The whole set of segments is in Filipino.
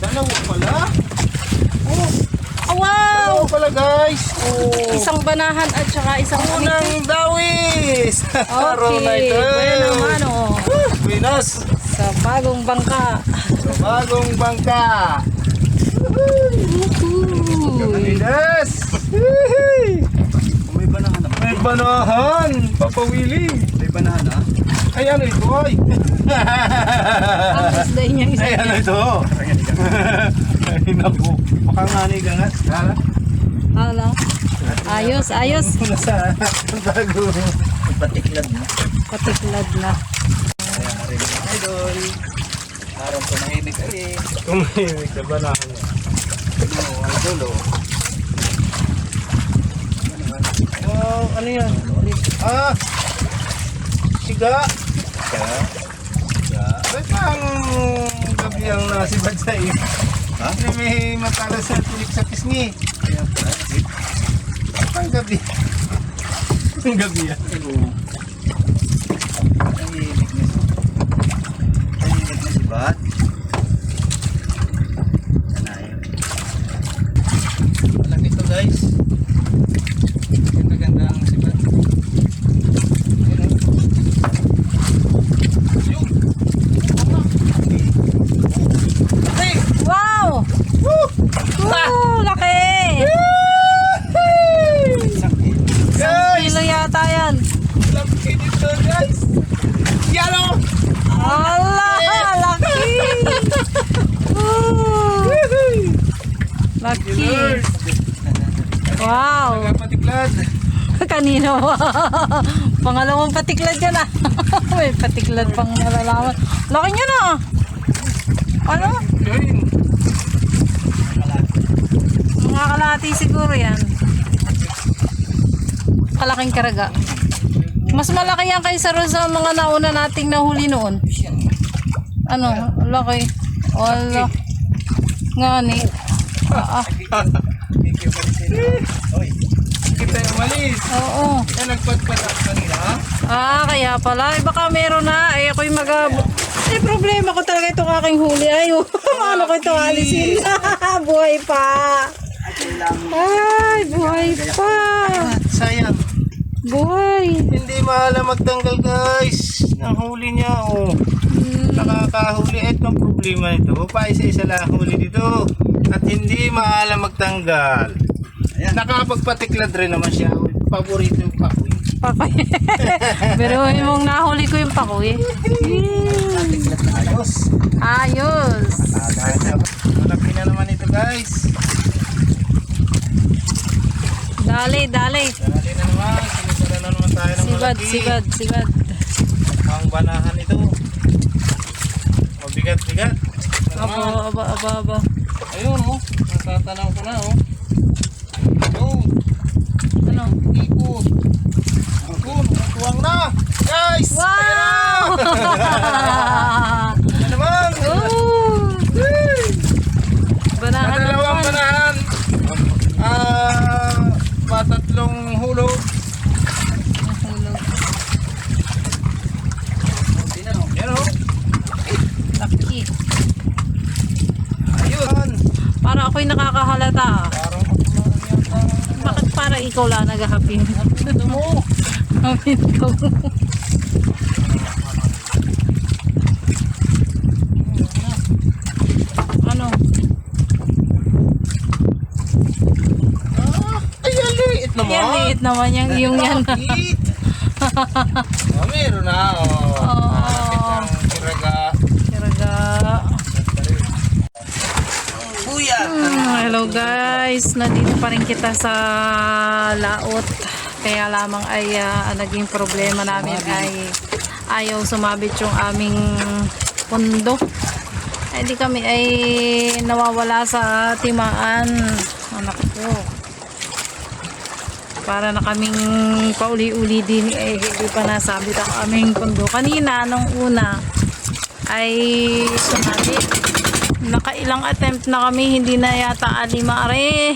Dalawa pala. Oh, Oh, wow! dalawa pala guys. Oh. Isang banahan at saka isang Unang dawis. Araw na Okay, ito. bueno naman oh. Pinas. Sa bagong bangka. Sa bagong bangka. Pinas. May banahan naman. May banahan. Papawili. May banahan na. Ay ano ito ay. Ang isday niyang isa. Ay ano ito. Ay naku. Baka nga ni gangat. Hala. Hala. Ayos, ayos. Mula sa bago. Patiklad na. Patiklad na. Kaya na rin mga idol. Araw ko nahimik rin. Umihimik sa banahan niya. Ano, idol o. Wow, ano yan? Ah! Siga! Kaya, Ba't ang gabi ang nasibad sa iyo? Ha? Kasi may matalas na tulik sa pisngi. kaya pala. Ang gabi. Ang gabi yan. Nahimik na siya. Nahimik na si Bat. Sanayin. Alam ito guys. Ganda-ganda ang sibat. Yun. Hey! Wow! Woo! Woo! Laki! Isang kilo. Guys! Kilo yata yan. Laki dito guys! Yellow! Ala! Laki! Woo! Laki! Lord! Wow! Nagapatiklad. Kanino? Pangalawang patiklad yan ah. May patiklad pang nalalaman. Laki niya na. Ano? Yun. Mga kalahati siguro yan. Kalaking karaga. Mas malaki yan kaysa rin sa mga nauna nating nahuli noon. Ano? Laki. Wala. Nga ni. Thank you for listening. Oy. Kita yung malis. Oo. Kaya nagpadpatak kanina. Kaya pala. Baka meron na. Ay, ako'y problema ko talaga itong aking huli. Ay, paano ko ito alisin? Buhay pa. Ay, buhay pa. Sayang. Buhay. Hindi maalam magtanggal guys. Ang huli niya oh. Nakakahuli. Ito ang problema nito. Pa isa-isa lang huli dito. At hindi maalam magtanggal. Ayan. Nakapagpatiklad rin naman siya. Paborito yung pakoy. Pakoy. Pero mong nahuli ko yung pakoy. Patiklad na ayos. Ayos. Malaki na naman ito guys. Dali, dali. Dali na naman. Sinisara na naman tayo ng Sibad, malaki. sibad, sibad. Ang banahan ito. Mabigat-bigat. Aba, aba, aba, aba. Ayun oh. Natatanaw ko na oh. Ayun. Ano? Ikot. Ayun. Tuwang na. Guys. Wow! Ano naman? Oh! Banahan na Dalawang naman. banahan. Patatlong hulog. Hulog. Yan oh. Laki. Ayun. Para ako'y nakakahalata. Parang ako yata. Bakit para ikaw lang naghahapin? Ito mo. Hapin ko. Ano? Ay, ang liit naman. Yan, liit naman yung yan. Bakit? Meron na oh. Oo. Ang tiraga. Kiraga. Kuya. Hello guys, nandito pa rin kita sa laot. Kaya lamang ay naging problema namin ay ayaw sumabit yung aming pundo. Ay di kami ay nawawala sa timaan. Anak ko. Para na kaming pauli-uli din eh hindi pa nasabit ang aming pundo. Kanina nung una ay sumabit. Nakailang attempt na kami, hindi na yata alimare.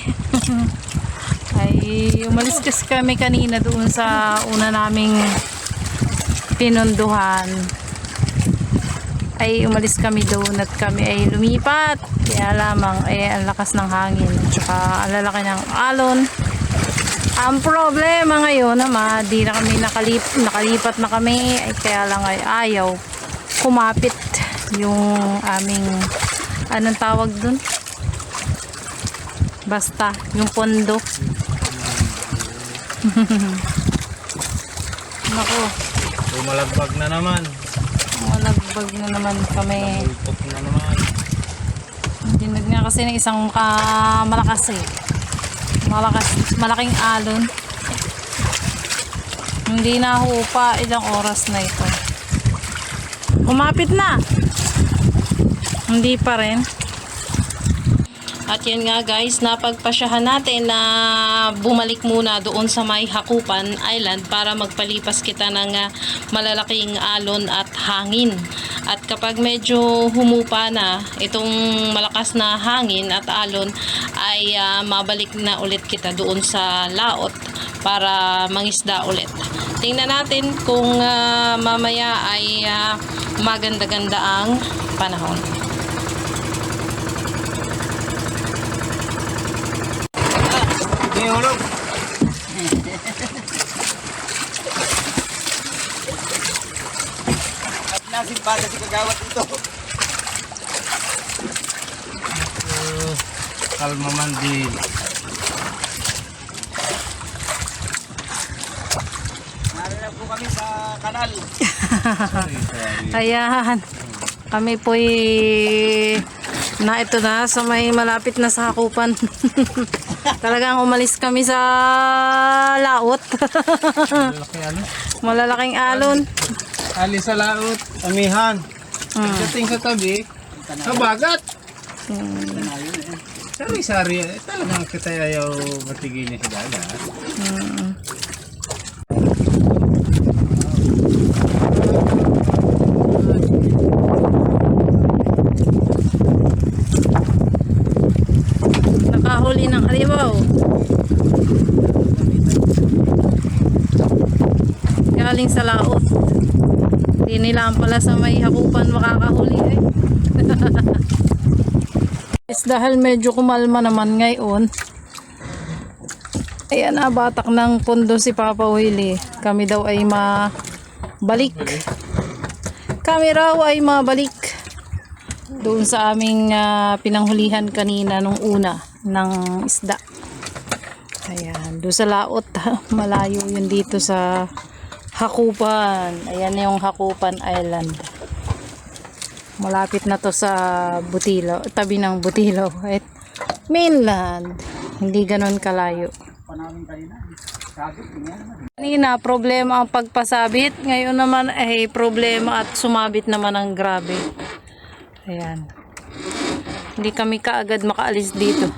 Ay umalis kasi kami kanina doon sa una naming pinunduhan. ay umalis kami doon at kami ay lumipat. Kaya lamang ay ang lakas ng hangin at saka ang lalaki ng alon. Ang problema ngayon naman, di na kami nakalipat na kami, ay kaya lang ay ayaw kumapit yung aming, anong tawag dun? Basta, yung pondo. Naku, Lumalagbag na naman. malagbag na naman kami. Ulpot na naman. Dinig nga kasi ng isang malakas eh. Malaking alon. Hindi na hupa, ilang oras na ito. Umapit na. Hindi pa rin. At yan nga guys, napagpasyahan natin na bumalik muna doon sa may Hakupan Island para magpalipas kita ng malalaking alon at hangin. At kapag medyo humupa na itong malakas na hangin at alon, ay mabalik na ulit kita doon sa laot para mangisda ulit. Tingnan natin kung mamaya ay maganda-ganda ang panahon. Hindi hulog. At nasimpala si kagawat ito. Kalma man din. Naroon po kami sa kanal. Ayan. Kami po'y na ito na sa may malapit na sa Hakupan. Talagang umalis kami sa laot. Malaki ano? Malalaking alon. Ali sa laot. Amihan. Pagdating sa tabi, kabagat. Sari-sari. Talagang kita ayaw matigilin sa dagat. Nakahuli ng halimaw. Galing sa laot. Hindi nila pala sa may Hakupan makakahuli eh. Is dahil medyo kumalma naman ngayon. Ayan na, batak ng pondo si Papa Willie. Kami daw ay mabalik. Kami raw ay mabalik doon sa aming pinanghulihan kanina nung una ng isda. Ayan, doon sa laot. Malayo yun dito sa Hakupan. Ayan yung Hakupan Island. Malapit na to sa Butilaw, tabi ng Butilaw at mainland. Hindi ganon kalayo. Kanina problema ang pagpasabit, ngayon naman ay problema at sumabit naman ang grabe. Ayan. Hindi kami kaagad makaalis dito.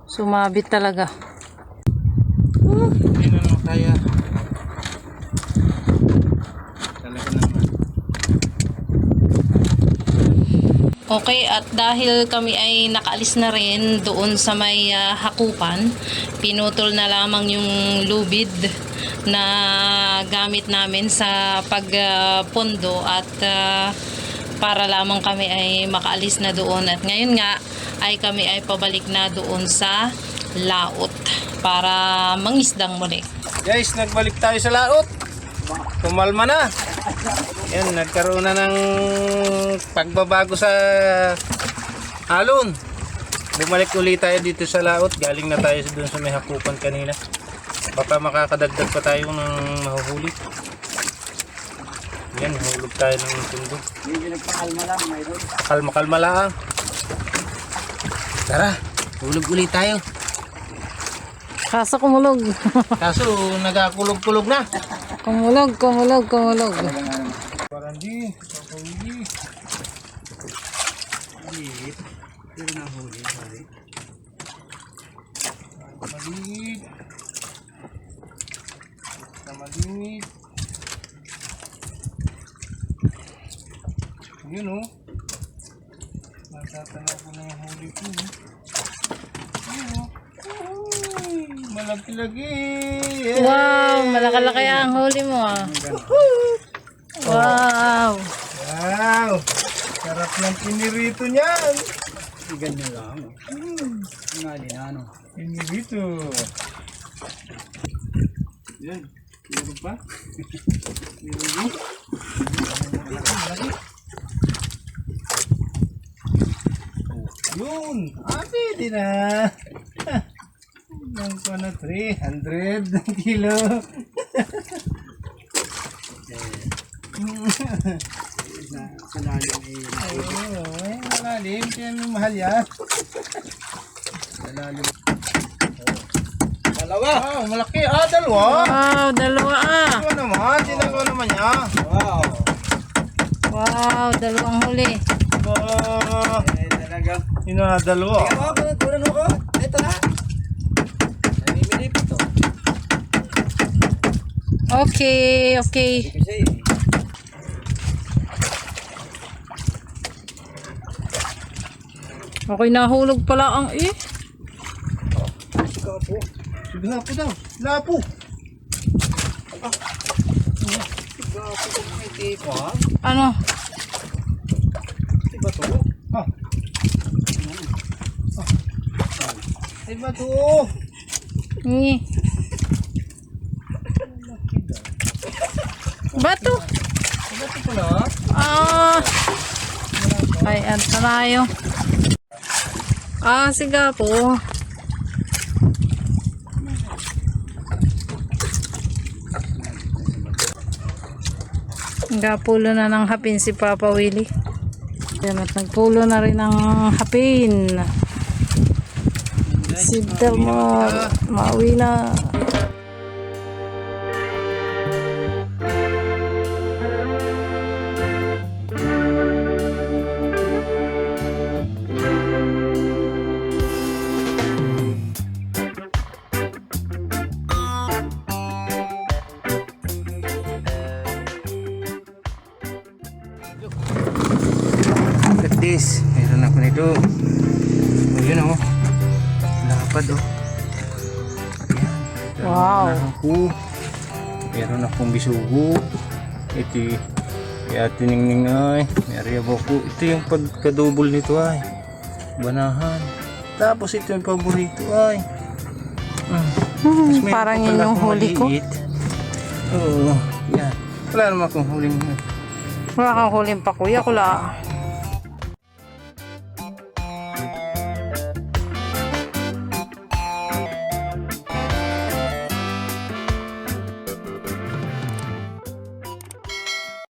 Sumabit talaga. Hindi na lang kaya. Talaga naman. Okay, at dahil kami ay nakaalis na rin doon sa may Hakupan, pinutol na lamang yung lubid na gamit namin sa pagpondo at para lamang kami ay makaalis na doon. At ngayon nga ay kami ay pabalik na doon sa laot para mangisdang muli. Guys, nagbalik tayo sa laot. Kumalma na. Yan, nagkaroon na ng pagbabago sa alon. Bumalik ulit tayo dito sa laot. Galing na tayo doon sa may Hakupan kanina. Baka makakadagdag pa tayo ng mahuhuli. Yan, hulog tayo ng tundo. Hindi nagpakalma lang, mayroon. Kalma-kalma lang. Tara, hulog ulit tayo. Kaso kumulog. Kaso, nagakulog-kulog na. kumulog. Parang di, papahuli. Maliit. Pero nahuli, sorry. Maliit. Maliit. Yun o. Natatanaw ko na yung huli ko. Yun o. Uy, malaki-lagi. Wow, malaki-laki ang huli mo ah. Wow! Wow! Sarap ng pinirito niyan. Ganyan lang. Ngali na ano. Pinirito. Yan. Meron pa? Yun! Pwede na. Nang ko na 300 kilo. Sa lalim eh. Ay, malalim. Kaya may mahal yan. Sa lalim. Dalawa! Wow, malaki. Dalawa. Wow, dalawa ah! Dalawa naman. Tinagawa naman niya. Wow! Wow, dalawang huli. Talaga. Yun na, dalawa. Tingnan mo, kunan mo ko. Ito na. Namimilip ito. Okay, okay. Kasi Okay, nahulog pala ang kapo. Sige, lapo daw. Lapo. Gapo kung may tipo ha. Ano? Diba to? Ah. Ay ba to? Ni. Bato. Ay ba to pala? Ay, ano tayo? Sige po. Nagpulo na ng hapin si Papa Willie. Yan at nagpulo na rin ng hapin. Si Delmar, mauwi na. Look at this. Meron ako nito. Ayun o. Lapad o. Wow. Meron akong bisugo. Ito kaya tiningning ay. May ko. Ito yung pagkadouble nito ay. Banahan. Tapos ito yung paborito ay. Tapos meron Parang pa yun pala yung akong huli ko. maliit. Oo. Yan. Wala naman akong huling. Wala kang huling pa kuya, kula.